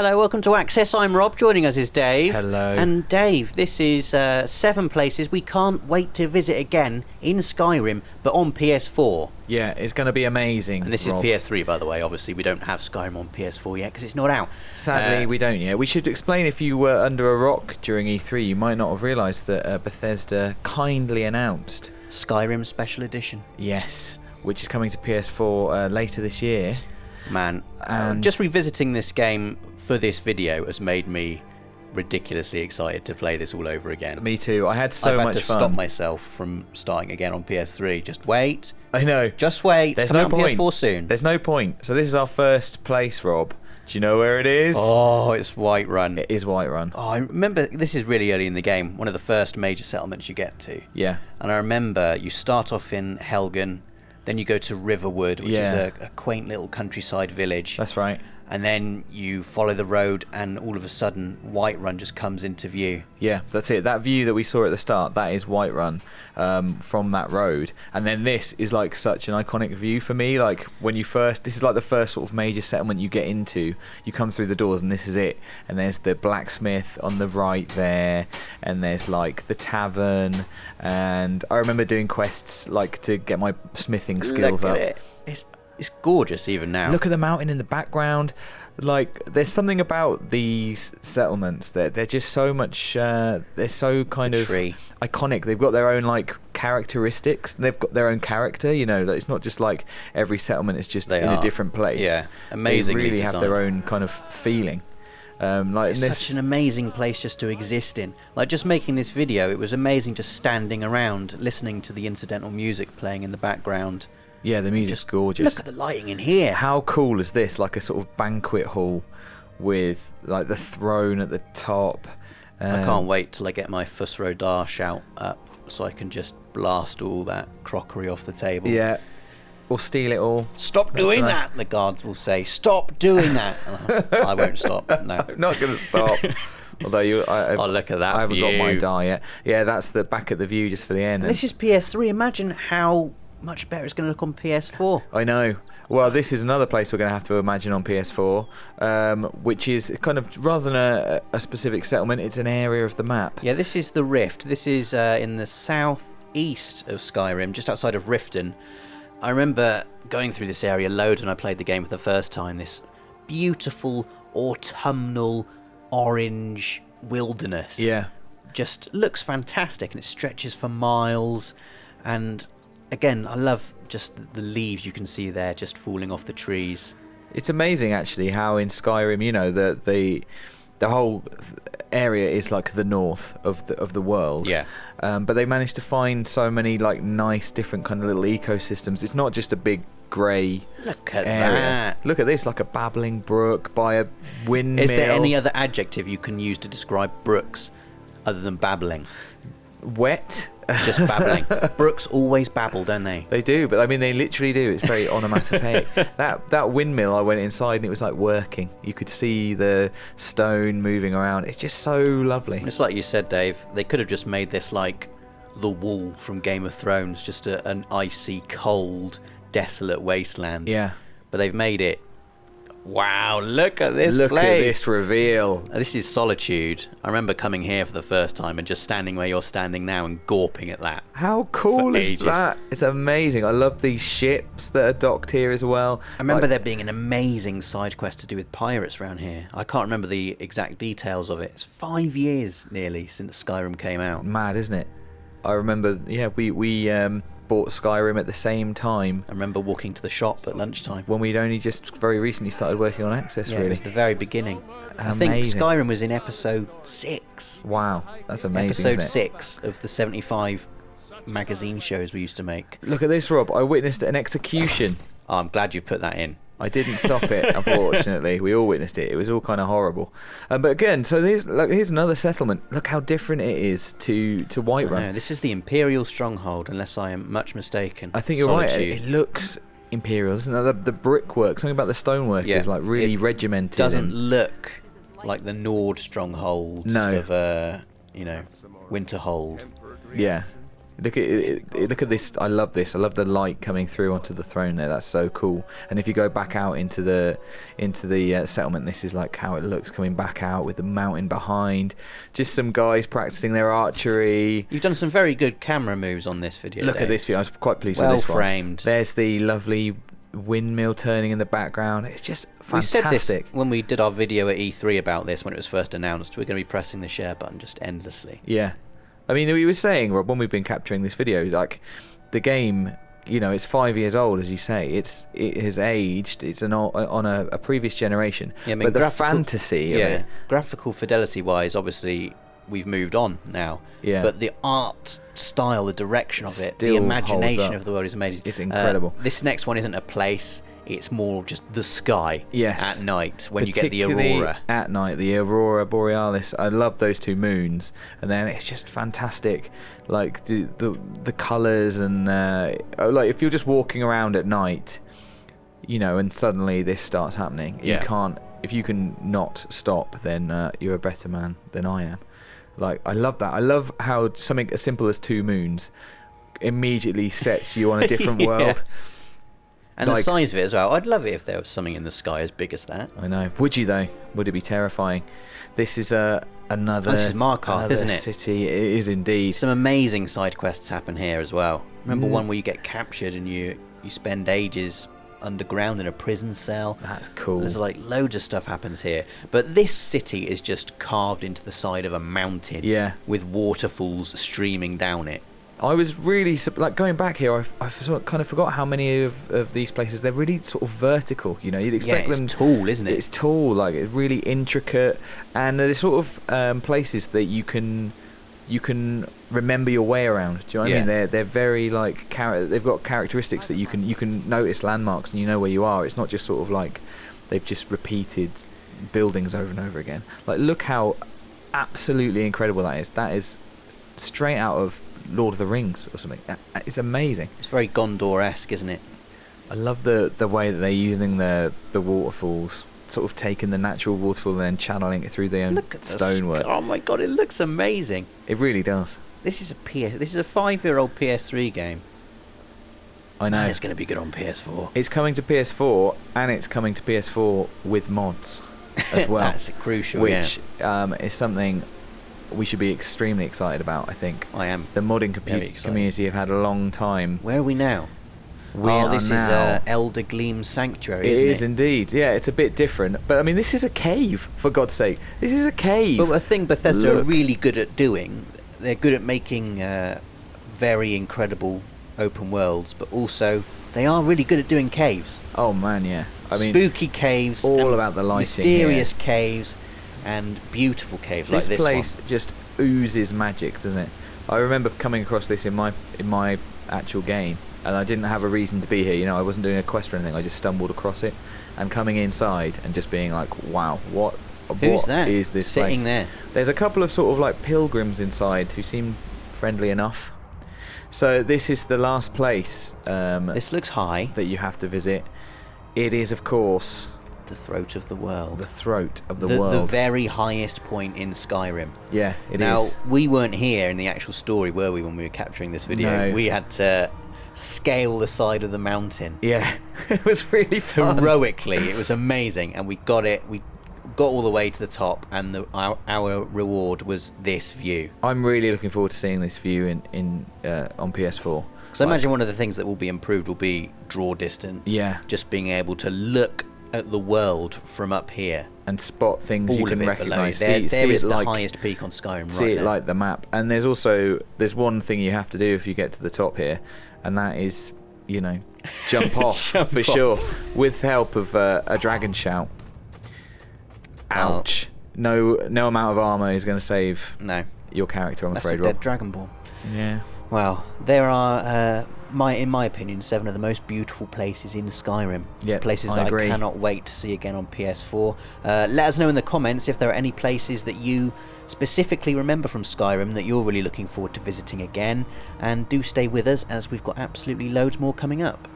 Hello, welcome to Access. I'm Rob. Joining us is Dave. Hello. And Dave, this is 7 places we can't wait to visit again in Skyrim, but on PS4. Yeah, it's going to be amazing. And this Rob. is PS3, by the way. Obviously, we don't have Skyrim on PS4 yet because it's not out. Sadly, we don't yet. We should explain, if you were under a rock during E3, you might not have realised that Bethesda kindly announced Skyrim Special Edition. Yes, which is coming to PS4 later this year. Man, And just revisiting this game for this video has made me ridiculously excited to play this all over again. Me too. I had so I've much had to fun. stop myself from starting again on PS3. Just wait. I know. Just wait. There's it's coming no out on point. PS4 soon. There's no point. So this is our first place, Rob. Do you know where it is? Oh, it's Whiterun. It is Whiterun. Oh, I remember, this is really early in the game, one of the first major settlements you get to. Yeah. And I remember you start off in Helgen, then you go to Riverwood, which is a quaint little countryside village. That's right. And then you follow the road, and all of a sudden, Whiterun just comes into view. Yeah, that's it. That view that we saw at the start, that is Whiterun from that road. And then this is like such an iconic view for me. Like when you first, this is like the first sort of major settlement you get into. You come through the doors and this is it. And there's the blacksmith on the right there. And there's like the tavern. And I remember doing quests like to get my smithing skills Look up. at it. It's gorgeous even now. Look at the mountain in the background. Like, there's something about these settlements that they're just so much. They're so kind of iconic. They've got their own like characteristics. They've got their own character. You know, it's not just like every settlement is just in a different place. Yeah, amazingly They really designed. have their own kind of feeling. Like it's such an amazing place just to exist in. Like, just making this video, it was amazing just standing around, listening to the incidental music playing in the background. Yeah, the music's gorgeous. Look at the lighting in here. How cool is this? Like a sort of banquet hall with like the throne at the top. I can't wait till I get my Fusro shout up so I can just blast all that crockery off the table. Yeah. Or steal it all. Stop doing that, the guards will say. Stop doing that. I won't stop. No. I'm not going to stop. Although oh, look at that I haven't view. got my die yet. Yeah, that's the back at the view just for the end. And this is PS3. Imagine how much better it's going to look on PS4. I know. Well, this is another place we're going to have to imagine on PS4, which is kind of, rather than a specific settlement, it's an area of the map. Yeah, this is the Rift. This is in the southeast of Skyrim, just outside of Riften. I remember going through this area loads when I played the game for the first time. This beautiful autumnal orange wilderness. Yeah. Just looks fantastic, and it stretches for miles. And again, I love just the leaves you can see there just falling off the trees. It's amazing, actually, how in Skyrim, you know, the whole area is like the north of the world. Yeah. But they managed to find so many like nice different kind of little ecosystems. It's not just a big grey Look at area. that. Look at this, like a babbling brook by a windmill. Is there any other adjective you can use to describe brooks other than babbling? Wet. Just babbling. Brooks always babble, don't they? They do, but I mean, they literally do. It's very onomatopoeic. that windmill, I went inside and it was like working. You could see the stone moving around. It's just so lovely. It's like you said, Dave. They could have just made this like the wall from Game of Thrones, just an icy, cold, desolate wasteland. Yeah. But they've made it. Wow, look at this Look place. at this reveal. This is Solitude. I remember coming here for the first time and just standing where you're standing now and gawping at that. How cool For is ages. that? It's amazing. I love these ships that are docked here as well. I remember there being an amazing side quest to do with pirates around here. I can't remember the exact details of it. It's 5 years nearly since Skyrim came out. Mad, isn't it? I remember, yeah, we bought Skyrim at the same time. I remember walking to the shop at lunchtime. When we'd only just very recently started working on Access, Yeah, really. it was the very beginning. I think Amazing. Skyrim was in episode 6. Wow, that's amazing, Episode isn't it? 6 of the 75 magazine shows we used to make. Look at this, Rob. I witnessed an execution. Oh, I'm glad you put that in. I didn't stop it, unfortunately. We all witnessed it. It was all kind of horrible. But again, so here's another settlement. Look how different it is to Whiterun. No, this is the Imperial Stronghold, unless I am much mistaken. I think you're right. Solitude. It looks Imperial, doesn't it? The brickwork, something about the stonework is like really regimented. Doesn't look like the Nord strongholds of Winterhold. Yeah. Look at look at this. I love this. I love the light coming through onto the throne there. That's so cool. And if you go back out into the settlement, this is like how it looks coming back out with the mountain behind. Just some guys practicing their archery. You've done some very good camera moves on this video. Look at this video. I was quite pleased well with this one. Well framed. There's the lovely windmill turning in the background. It's just fantastic. We said this when we did our video at E3 about this, when it was first announced. We're going to be pressing the share button just endlessly. Yeah. I mean, we were saying, Rob, when we've been capturing this video, like, the game, you know, it's 5 years old, as you say. It has aged. It's on a previous generation. Yeah, I mean, but the fantasy of it... graphical fidelity-wise, obviously, we've moved on now. Yeah. But the art style, the direction of it, Still the imagination of the world is amazing. It's incredible. This next one isn't a place. It's more just the sky at night when you get the aurora. At night, the aurora borealis. I love those two moons, and then it's just fantastic. Like the colours and like if you're just walking around at night, you know, and suddenly this starts happening. Yeah. You can't. If you can not stop, then you're a better man than I am. Like, I love that. I love how something as simple as two moons immediately sets you on a different world. And like, the size of it as well. I'd love it if there was something in the sky as big as that. I know. Would you though? Would it be terrifying? This is another. This is Markarth, isn't it? City. It is indeed. Some amazing side quests happen here as well. Remember one where you get captured and you spend ages underground in a prison cell. That's cool. There's like loads of stuff happens here. But this city is just carved into the side of a mountain. Yeah. With waterfalls streaming down it. I was really like going back here. I sort of kind of forgot how many of these places they're really sort of vertical. You know, you'd expect them. It's tall, isn't it? It's tall, like it's really intricate, and they're sort of places that you can remember your way around. Do you know what I mean? They're very like they've got characteristics that you can notice landmarks and you know where you are. It's not just sort of like they've just repeated buildings over and over again. Like, look how absolutely incredible that is. That is straight out of Lord of the Rings or something. It's amazing. It's very Gondor-esque, isn't it? I love the way that they're using the waterfalls, sort of taking the natural waterfall and then channeling it through their own stonework. Oh my god, it looks amazing. It really does. This is a 5-year-old PS3 game. I know. Man, it's going to be good on PS4. It's coming to PS4, and it's coming to PS4 with mods as well. That's crucial, which is something we should be extremely excited about, I think. I am. The modding community have had a long time. Where are we now? This is Elder Gleam Sanctuary, isn't it? It is indeed. Yeah, it's a bit different. But, I mean, this is a cave, for God's sake. This is a cave. But a thing Bethesda are really good at doing, they're good at making very incredible open worlds, but also they are really good at doing caves. Oh, man, yeah. I mean, spooky caves. All about the lighting. Mysterious caves. And beautiful caves like this one. This place just oozes magic, doesn't it? I remember coming across this in my actual game, and I didn't have a reason to be here. You know, I wasn't doing a quest or anything. I just stumbled across it, and coming inside and just being like, "Wow, what is this sitting place?" there? There's a couple of sort of like pilgrims inside who seem friendly enough. So this is the last place. This looks high. That you have to visit. It is, of course, the throat of the world. The throat of the world. The very highest point in Skyrim. Yeah, it is. Now, we weren't here in the actual story, were we, when we were capturing this video? No. We had to scale the side of the mountain. Yeah, it was really fun. Heroically, it was amazing, and we got it. We got all the way to the top, and our reward was this view. I'm really looking forward to seeing this view on PS4. Because I imagine one of the things that will be improved will be draw distance. Yeah. Just being able to look at the world from up here and spot things you can recognise. There is the highest peak on Skyrim right See it there. like the map. And there's one thing you have to do if you get to the top here, and that is, you know, jump off sure, with help of a dragon shout. Ouch. No amount of armour is going to save your character, I'm afraid, Rob. That's a dead dragonborn. Yeah. Well, there are, in my opinion, 7 of the most beautiful places in Skyrim. Yep, places I that agree. I cannot wait to see again on PS4. Let us know in the comments if there are any places that you specifically remember from Skyrim that you're really looking forward to visiting again. And do stay with us, as we've got absolutely loads more coming up.